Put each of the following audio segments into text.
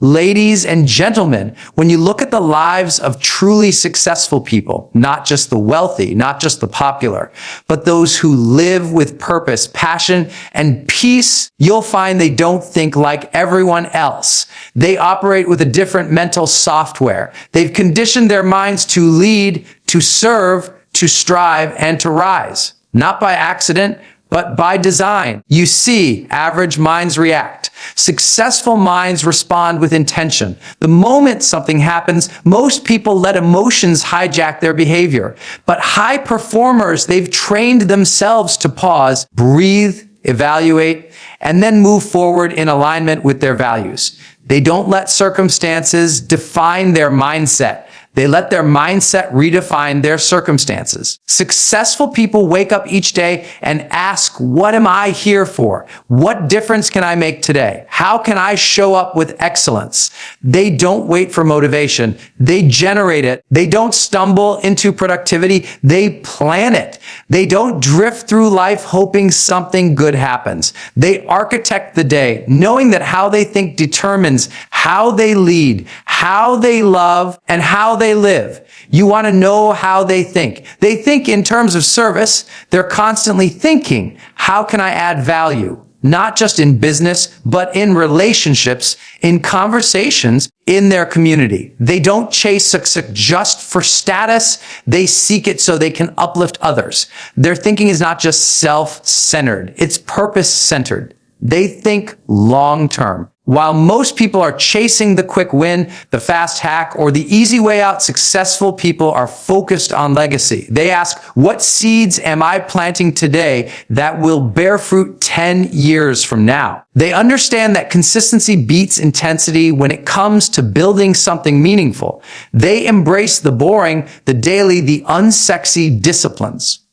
Ladies and gentlemen, when you look at the lives of truly successful people, not just the wealthy, not just the popular, but those who live with purpose, passion, and peace, you'll find they don't think like everyone else. They operate with a different mental software. They've conditioned their minds to lead, to serve, to strive, and to rise. Not by accident, but by design. You see, average minds react. Successful minds respond with intention. The moment something happens, most people let emotions hijack their behavior. But high performers, they've trained themselves to pause, breathe, evaluate, and then move forward in alignment with their values. They don't let circumstances define their mindset. They let their mindset redefine their circumstances. Successful people wake up each day and ask, what am I here for? What difference can I make today? How can I show up with excellence? They don't wait for motivation. They generate it. They don't stumble into productivity. They plan it. They don't drift through life hoping something good happens. They architect the day, knowing that how they think determines how they lead, how they love, and how they live. You want to know how they think. They think in terms of service. They're constantly thinking, how can I add value? Not just in business, but in relationships, in conversations, in their community. They don't chase success just for status. They seek it so they can uplift others. Their thinking is not just self-centered. It's purpose-centered. They think long-term. While most people are chasing the quick win, the fast hack, or the easy way out, successful people are focused on legacy. They ask, what seeds am I planting today that will bear fruit 10 years from now? They understand that consistency beats intensity when it comes to building something meaningful. They embrace the boring, the daily, the unsexy disciplines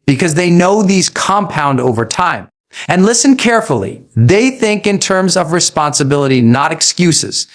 because they know these compound over time. And listen carefully. They think in terms of responsibility, not excuses.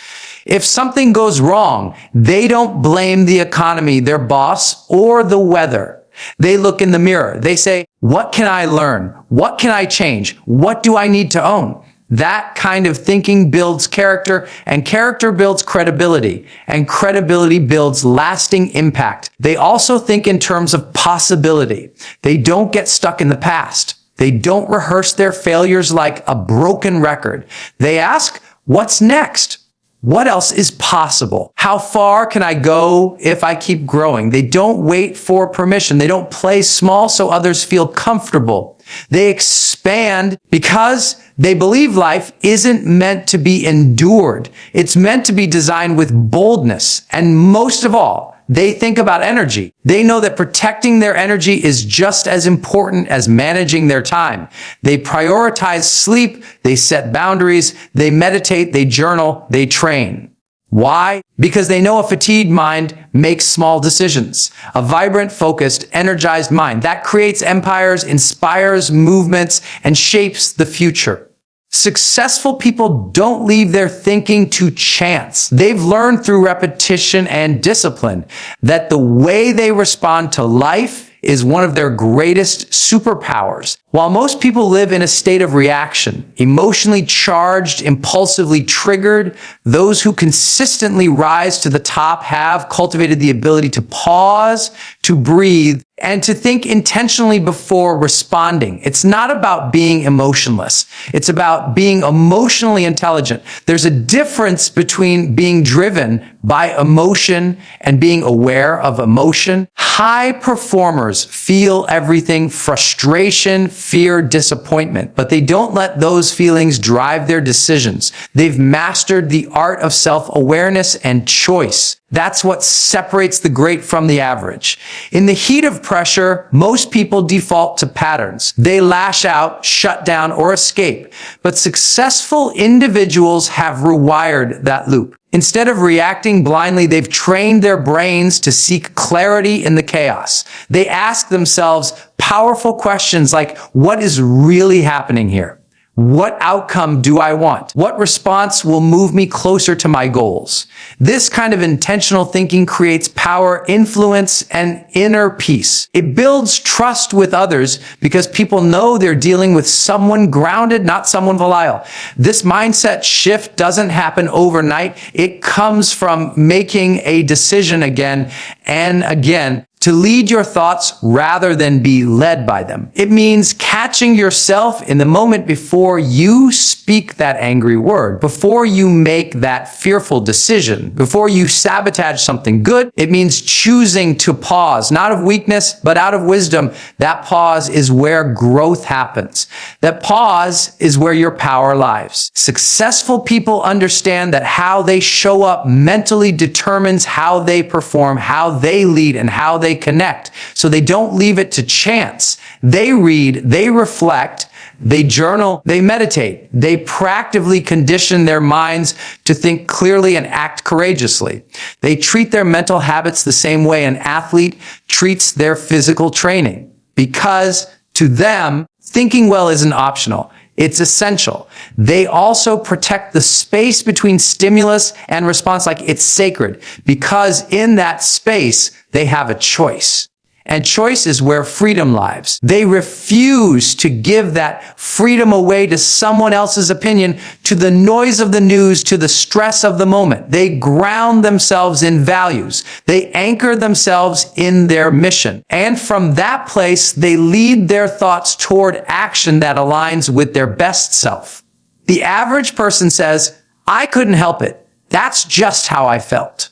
If something goes wrong, they don't blame the economy, their boss, or the weather. They look in the mirror. They say, what can I learn? What can I change? What do I need to own? That kind of thinking builds character, and character builds credibility, and credibility builds lasting impact. They also think in terms of possibility. They don't get stuck in the past. They don't rehearse their failures like a broken record. They ask, what's next? What else is possible? How far can I go if I keep growing? They don't wait for permission. They don't play small so others feel comfortable. They expand because they believe life isn't meant to be endured. It's meant to be designed with boldness. And most of all, they think about energy. They know that protecting their energy is just as important as managing their time. They prioritize sleep, they set boundaries, they meditate, they journal, they train. Why? Because they know a fatigued mind makes small decisions. A vibrant, focused, energized mind that creates empires, inspires movements, and shapes the future. Successful people don't leave their thinking to chance. They've learned through repetition and discipline that the way they respond to life is one of their greatest superpowers. While most people live in a state of reaction, emotionally charged, impulsively triggered, those who consistently rise to the top have cultivated the ability to pause, to breathe, and to think intentionally before responding. It's not about being emotionless. It's about being emotionally intelligent. There's a difference between being driven by emotion and being aware of emotion. High performers feel everything: frustration, fear, disappointment, but they don't let those feelings drive their decisions. They've mastered the art of self-awareness and choice. That's what separates the great from the average. In the heat of pressure, most people default to patterns. They lash out, shut down, or escape. But successful individuals have rewired that loop. Instead of reacting blindly, they've trained their brains to seek clarity in the chaos. They ask themselves powerful questions like, what is really happening here? What outcome do I want? What response will move me closer to my goals? This kind of intentional thinking creates power, influence, and inner peace. It builds trust with others because people know they're dealing with someone grounded, not someone volatile. This mindset shift doesn't happen overnight. It comes from making a decision again and again to lead your thoughts rather than be led by them. It means catching yourself in the moment before you speak that angry word, before you make that fearful decision, before you sabotage something good. It means choosing to pause, not of weakness, but out of wisdom. That pause is where growth happens. That pause is where your power lies. Successful people understand that how they show up mentally determines how they perform, how they lead, and how they connect. So they don't leave it to chance. They read, they reflect, they journal, they meditate. They proactively condition their minds to think clearly and act courageously. They treat their mental habits the same way an athlete treats their physical training, because to them, thinking well isn't optional. It's essential. They also protect the space between stimulus and response like it's sacred, because in that space, they have a choice. And choice is where freedom lies. They refuse to give that freedom away to someone else's opinion, to the noise of the news, to the stress of the moment. They ground themselves in values. They anchor themselves in their mission. And from that place, they lead their thoughts toward action that aligns with their best self. The average person says, "I couldn't help it. That's just how I felt."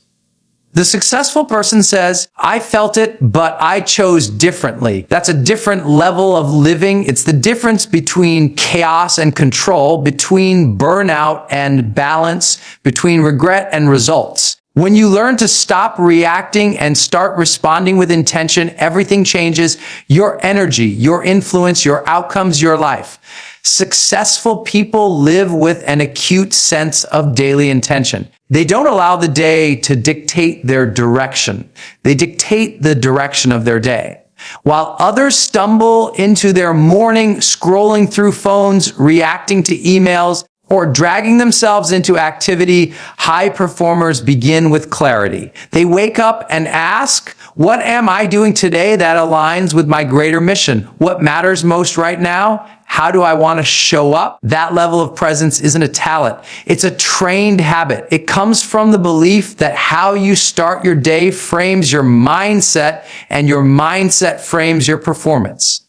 The successful person says, "I felt it, but I chose differently." That's a different level of living. It's the difference between chaos and control, between burnout and balance, between regret and results. When you learn to stop reacting and start responding with intention, everything changes. Your energy, your influence, your outcomes, your life. Successful people live with an acute sense of daily intention. They don't allow the day to dictate their direction. They dictate the direction of their day. While others stumble into their morning scrolling through phones, reacting to emails, or dragging themselves into activity, high performers begin with clarity. They wake up and ask, what am I doing today that aligns with my greater mission? What matters most right now? How do I want to show up? That level of presence isn't a talent. It's a trained habit. It comes from the belief that how you start your day frames your mindset, and your mindset frames your performance.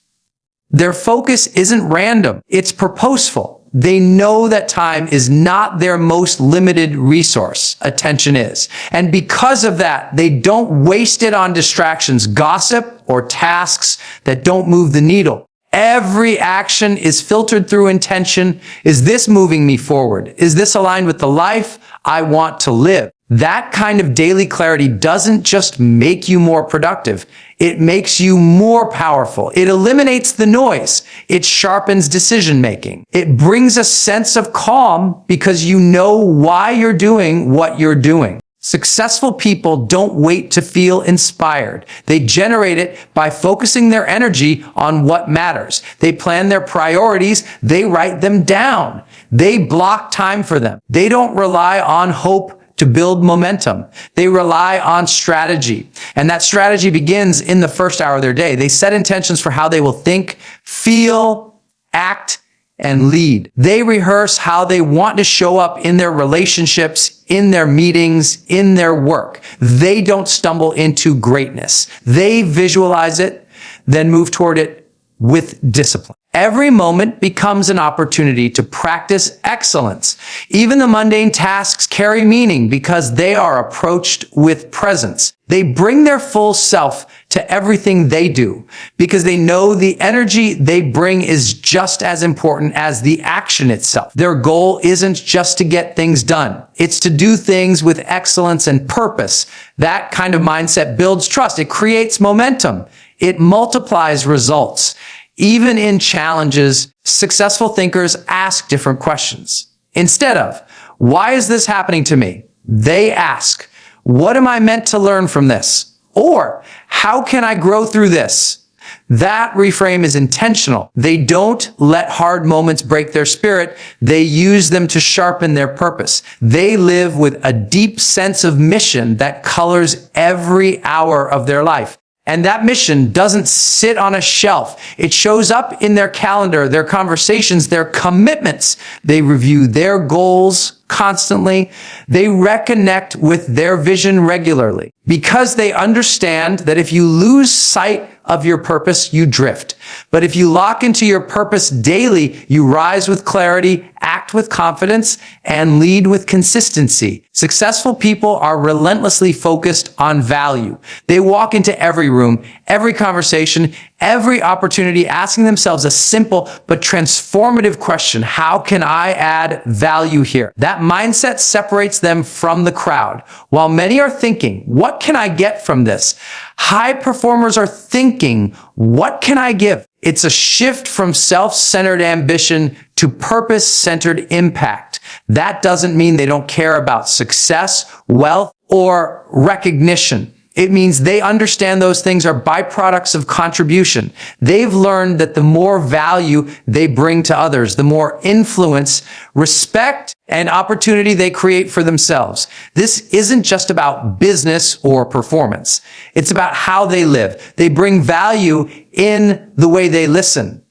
Their focus isn't random. It's purposeful. They know that time is not their most limited resource. Attention is. And because of that, they don't waste it on distractions, gossip, or tasks that don't move the needle. Every action is filtered through intention. Is this moving me forward? Is this aligned with the life I want to live? That kind of daily clarity doesn't just make you more productive. It makes you more powerful. It eliminates the noise. It sharpens decision-making. It brings a sense of calm because you know why you're doing what you're doing. Successful people don't wait to feel inspired. They generate it by focusing their energy on what matters. They plan their priorities. They write them down. They block time for them. They don't rely on hope to build momentum. They rely on strategy. And that strategy begins in the first hour of their day. They set intentions for how they will think, feel, act, and lead. They rehearse how they want to show up in their relationships, in their meetings, in their work. They don't stumble into greatness. They visualize it, then move toward it with discipline. Every moment becomes an opportunity to practice excellence. Even the mundane tasks carry meaning because they are approached with presence. They bring their full self to everything they do because they know the energy they bring is just as important as the action itself. Their goal isn't just to get things done. It's to do things with excellence and purpose. That kind of mindset builds trust. It creates momentum. It multiplies results. Even in challenges, successful thinkers ask different questions. Instead of, why is this happening to me? They ask, what am I meant to learn from this? Or, how can I grow through this? That reframe is intentional. They don't let hard moments break their spirit. They use them to sharpen their purpose. They live with a deep sense of mission that colors every hour of their life. And that mission doesn't sit on a shelf. It shows up in their calendar, their conversations, their commitments. They review their goals constantly. They reconnect with their vision regularly because they understand that if you lose sight of your purpose, you drift. But if you lock into your purpose daily, you rise with clarity, act with confidence, and lead with consistency. Successful people are relentlessly focused on value. They walk into every room, every conversation, every opportunity, asking themselves a simple but transformative question: how can I add value here? That mindset separates them from the crowd. While many are thinking, what can I get from this? High performers are thinking, what can I give? It's a shift from self-centered ambition to purpose-centered impact. That doesn't mean they don't care about success, wealth, or recognition. It means they understand those things are byproducts of contribution. They've learned that the more value they bring to others, the more influence, respect, and opportunity they create for themselves. This isn't just about business or performance. It's about how they live. They bring value in the way they listen,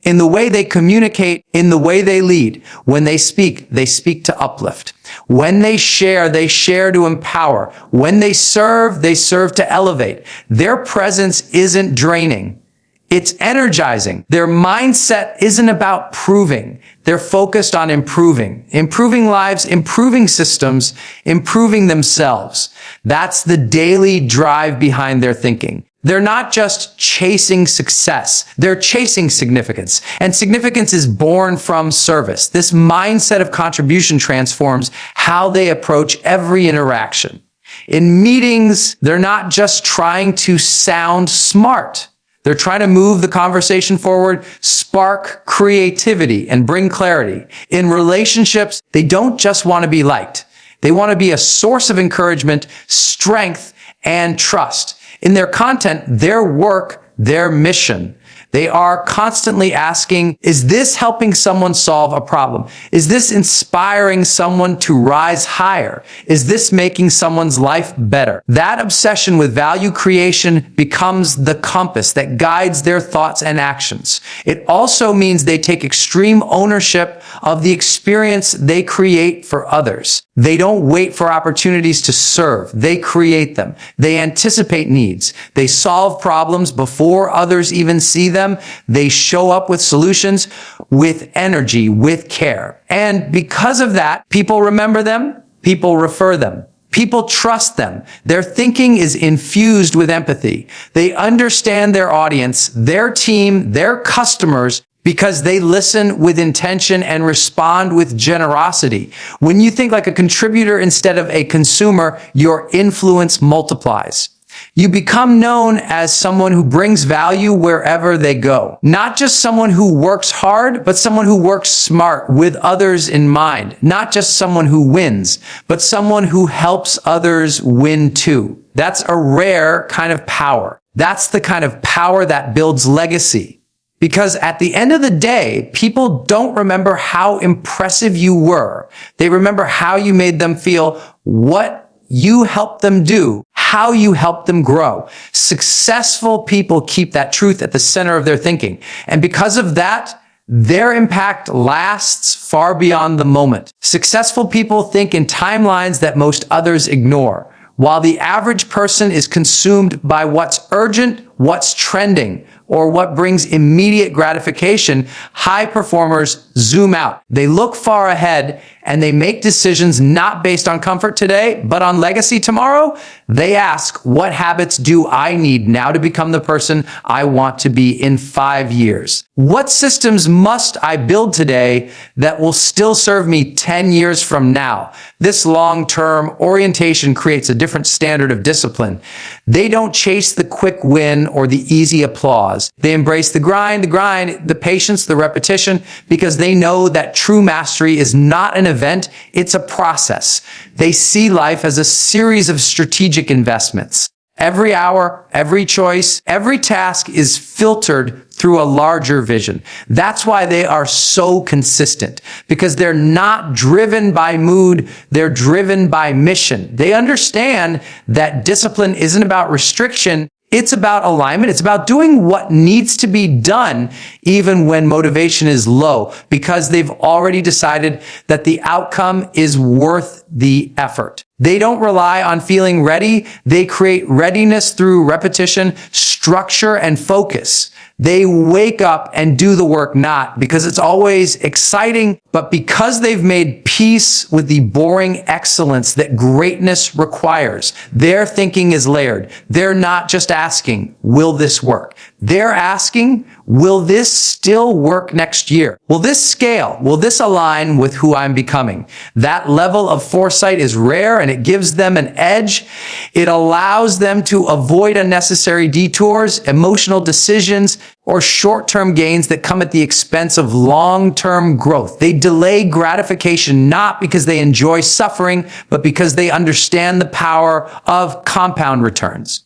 in the way they communicate, in the way they lead. When they speak to uplift. When they share to empower. When they serve to elevate. Their presence isn't draining. It's energizing. Their mindset isn't about proving. They're focused on improving lives, improving systems, improving themselves. That's the daily drive behind their thinking. They're not just chasing success. They're chasing significance. And significance is born from service. This mindset of contribution transforms how they approach every interaction. In meetings, they're not just trying to sound smart. They're trying to move the conversation forward, spark creativity, and bring clarity. In relationships, they don't just want to be liked. They want to be a source of encouragement, strength, and trust. In their content, their work, their mission, they are constantly asking, is this helping someone solve a problem? Is this inspiring someone to rise higher? Is this making someone's life better? That obsession with value creation becomes the compass that guides their thoughts and actions. It also means they take extreme ownership of the experience they create for others. They don't wait for opportunities to serve. They create them. They anticipate needs. They solve problems before others even see them. They show up with solutions, with energy, with care. And because of that, people remember them, people refer them, people trust them. Their thinking is infused with empathy. They understand their audience, their team, their customers, because they listen with intention and respond with generosity. When you think like a contributor instead of a consumer, your influence multiplies. You become known as someone who brings value wherever they go. Not just someone who works hard, but someone who works smart with others in mind. Not just someone who wins, but someone who helps others win too. That's a rare kind of power. That's the kind of power that builds legacy. Because at the end of the day, people don't remember how impressive you were. They remember how you made them feel, what you helped them do, how you helped them grow. Successful people keep that truth at the center of their thinking. And because of that, their impact lasts far beyond the moment. Successful people think in timelines that most others ignore, while the average person is consumed by what's urgent, what's trending, or what brings immediate gratification. High performers zoom out. They look far ahead and they make decisions not based on comfort today, but on legacy tomorrow. They ask, what habits do I need now to become the person I want to be in 5 years? What systems must I build today that will still serve me 10 years from now? This long-term orientation creates a different standard of discipline. They don't chase the quick win or the easy applause. They embrace the grind, the patience, the repetition, because they know that true mastery is not an event, it's a process. They see life as a series of strategic investments. Every hour, every choice, every task is filtered through a larger vision. That's why they are so consistent, because they're not driven by mood, they're driven by mission. They understand that discipline isn't about restriction, it's about alignment. It's about doing what needs to be done even when motivation is low, because they've already decided that the outcome is worth the effort. They don't rely on feeling ready. They create readiness through repetition, structure, and focus. They wake up and do the work not because it's always exciting, but because they've made peace with the boring excellence that greatness requires. Their thinking is layered. They're not just asking, will this work? They're asking, will this still work next year? Will this scale? Will this align with who I'm becoming? That level of foresight is rare, and it gives them an edge. It allows them to avoid unnecessary detours, emotional decisions, or short-term gains that come at the expense of long-term growth. They delay gratification not because they enjoy suffering, but because they understand the power of compound returns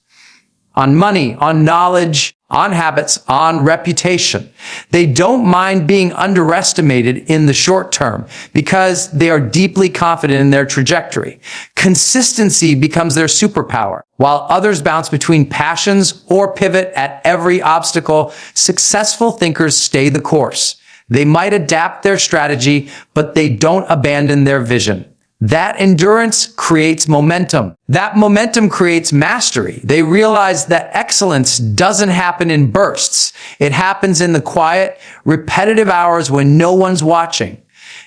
on money, on knowledge, on habits, on reputation. They don't mind being underestimated in the short term because they are deeply confident in their trajectory. Consistency becomes their superpower. While others bounce between passions or pivot at every obstacle, successful thinkers stay the course. They might adapt their strategy, but they don't abandon their vision. That endurance creates momentum. That momentum creates mastery. They realize that excellence doesn't happen in bursts. It happens in the quiet, repetitive hours when no one's watching.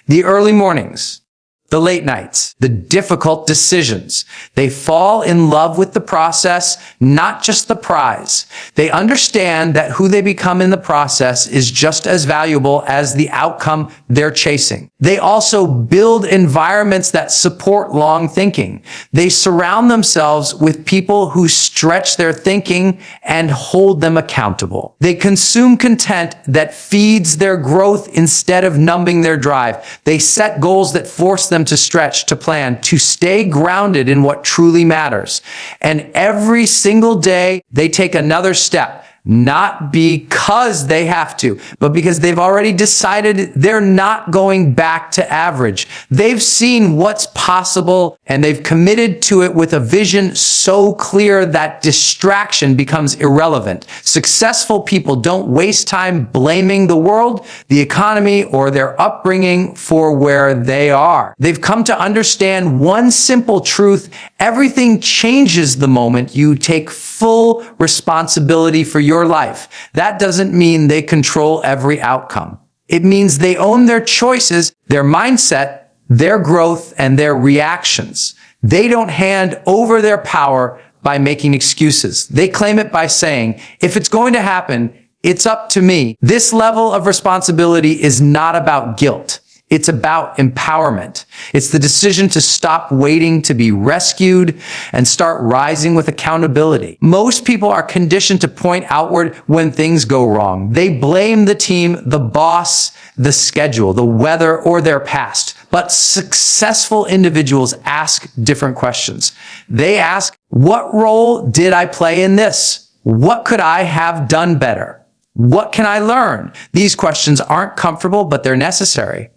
The early mornings, the late nights, the difficult decisions. They fall in love with the process, not just the prize. They understand that who they become in the process is just as valuable as the outcome they're chasing. They also build environments that support long thinking. They surround themselves with people who stretch their thinking and hold them accountable. They consume content that feeds their growth instead of numbing their drive. They set goals that force them to stretch, to plan, to stay grounded in what truly matters. And every single day, they take another step. Not because they have to, but because they've already decided they're not going back to average. They've seen what's possible and they've committed to it with a vision so clear that distraction becomes irrelevant. Successful people don't waste time blaming the world, the economy, or their upbringing for where they are. They've come to understand one simple truth: everything changes the moment you take full responsibility for your life. That doesn't mean they control every outcome. It means they own their choices, their mindset, their growth, and their reactions. They don't hand over their power by making excuses. They claim it by saying, if it's going to happen, it's up to me. This level of responsibility is not about guilt. It's about empowerment. It's the decision to stop waiting to be rescued and start rising with accountability. Most people are conditioned to point outward when things go wrong. They blame the team, the boss, the schedule, the weather, or their past. But successful individuals ask different questions. They ask, what role did I play in this? What could I have done better? What can I learn? These questions aren't comfortable, but they're necessary.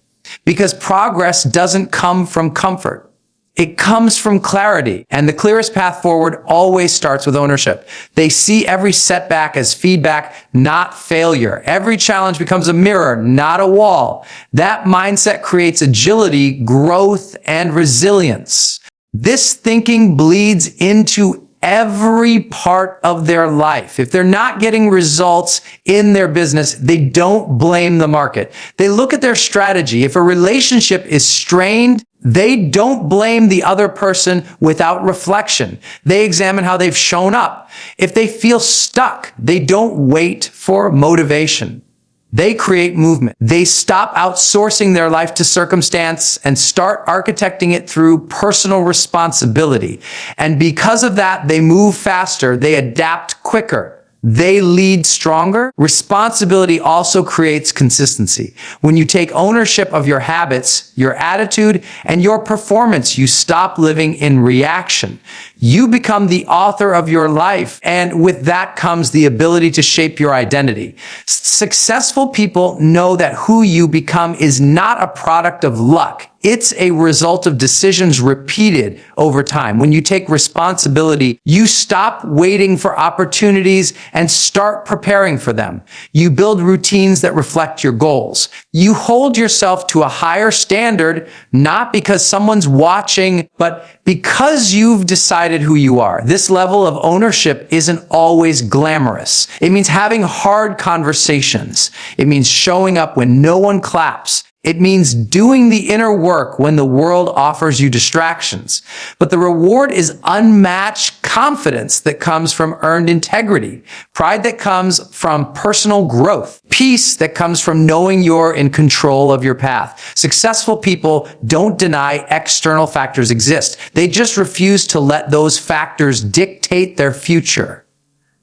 Because progress doesn't come from comfort. It comes from clarity. And the clearest path forward always starts with ownership. They see every setback as feedback, not failure. Every challenge becomes a mirror, not a wall. That mindset creates agility, growth, and resilience. This thinking bleeds into every part of their life. If they're not getting results in their business, they don't blame the market. They look at their strategy. If a relationship is strained, they don't blame the other person without reflection. They examine how they've shown up. If they feel stuck, they don't wait for motivation. They create movement. They stop outsourcing their life to circumstance and start architecting it through personal responsibility. And because of that, they move faster, they adapt quicker, they lead stronger. Responsibility also creates consistency. When you take ownership of your habits, your attitude, and your performance, you stop living in reaction. You become the author of your life, and with that comes the ability to shape your identity. Successful people know that who you become is not a product of luck. It's a result of decisions repeated over time. When you take responsibility, you stop waiting for opportunities and start preparing for them. You build routines that reflect your goals. You hold yourself to a higher standard, not because someone's watching, but because you've decided who you are. This level of ownership isn't always glamorous. It means having hard conversations. It means showing up when no one claps. It means doing the inner work when the world offers you distractions. But the reward is unmatched confidence that comes from earned integrity, pride that comes from personal growth, peace that comes from knowing you're in control of your path. Successful people don't deny external factors exist. They just refuse to let those factors dictate their future.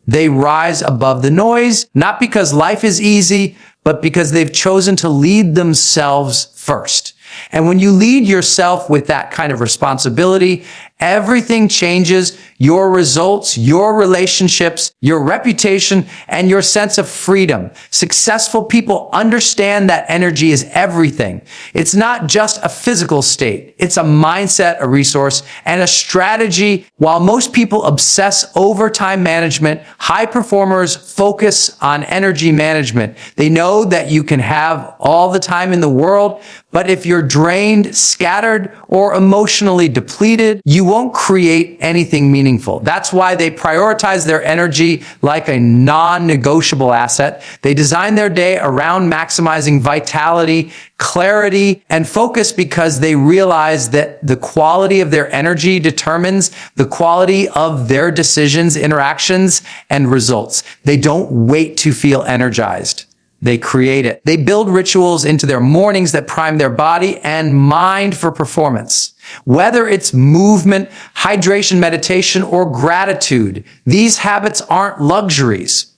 They rise above the noise, not because life is easy, but because they've chosen to lead themselves first. And when you lead yourself with that kind of responsibility, everything changes. Your results, your relationships, your reputation, and your sense of freedom. Successful people understand that energy is everything. It's not just a physical state. It's a mindset, a resource, and a strategy. While most people obsess over time management, high performers focus on energy management. They know that you can have all the time in the world, but if you're drained, scattered, or emotionally depleted, you won't create anything meaningful. That's why they prioritize their energy like a non-negotiable asset. They design their day around maximizing vitality, clarity, and focus because they realize that the quality of their energy determines the quality of their decisions, interactions, and results. They don't wait to feel energized. They create it. They build rituals into their mornings that prime their body and mind for performance. Whether it's movement, hydration, meditation, or gratitude, these habits aren't luxuries.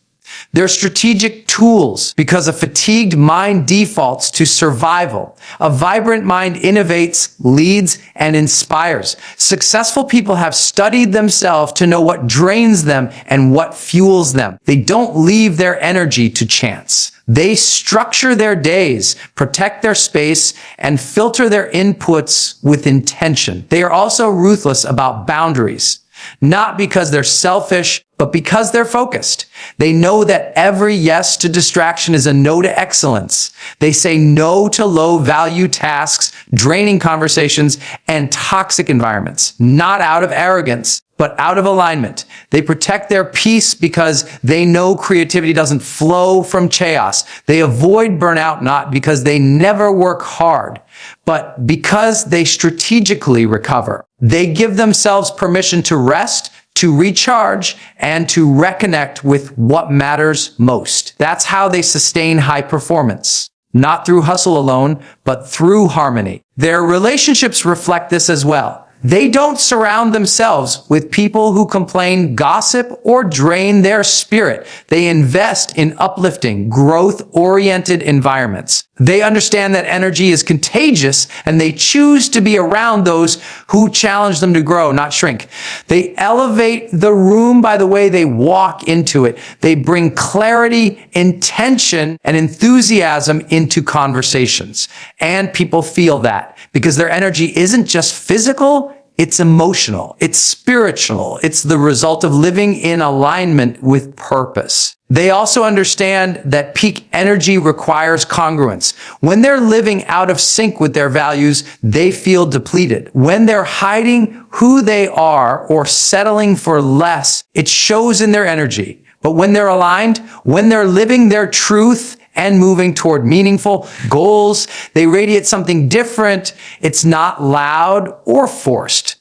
They're strategic tools because a fatigued mind defaults to survival. A vibrant mind innovates, leads, and inspires. Successful people have studied themselves to know what drains them and what fuels them. They don't leave their energy to chance. They structure their days, protect their space, and filter their inputs with intention. They are also ruthless about boundaries. Not because they're selfish, but because they're focused. They know that every yes to distraction is a no to excellence. They say no to low-value tasks, draining conversations, and toxic environments, not out of arrogance, but out of alignment. They protect their peace because they know creativity doesn't flow from chaos. They avoid burnout not because they never work hard, but because they strategically recover. They give themselves permission to rest, to recharge, and to reconnect with what matters most. That's how they sustain high performance. Not through hustle alone, but through harmony. Their relationships reflect this as well. They don't surround themselves with people who complain, gossip, or drain their spirit. They invest in uplifting, growth-oriented environments. They understand that energy is contagious, and they choose to be around those who challenge them to grow, not shrink. They elevate the room by the way they walk into it. They bring clarity, intention, and enthusiasm into conversations. And people feel that because their energy isn't just physical, it's emotional, it's spiritual, it's the result of living in alignment with purpose. They also understand that peak energy requires congruence. When they're living out of sync with their values, they feel depleted. When they're hiding who they are or settling for less, it shows in their energy. But when they're aligned, when they're living their truth and moving toward meaningful goals, they radiate something different. It's not loud or forced.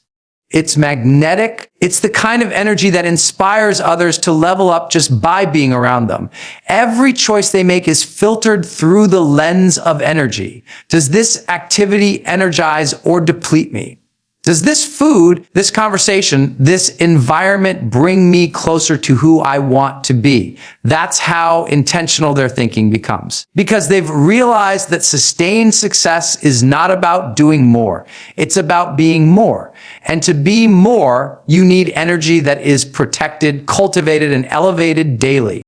It's magnetic. It's the kind of energy that inspires others to level up just by being around them. Every choice they make is filtered through the lens of energy. Does this activity energize or deplete me? Does this food, this conversation, this environment bring me closer to who I want to be? That's how intentional their thinking becomes. Because they've realized that sustained success is not about doing more. It's about being more. And to be more, you need energy that is protected, cultivated, and elevated daily.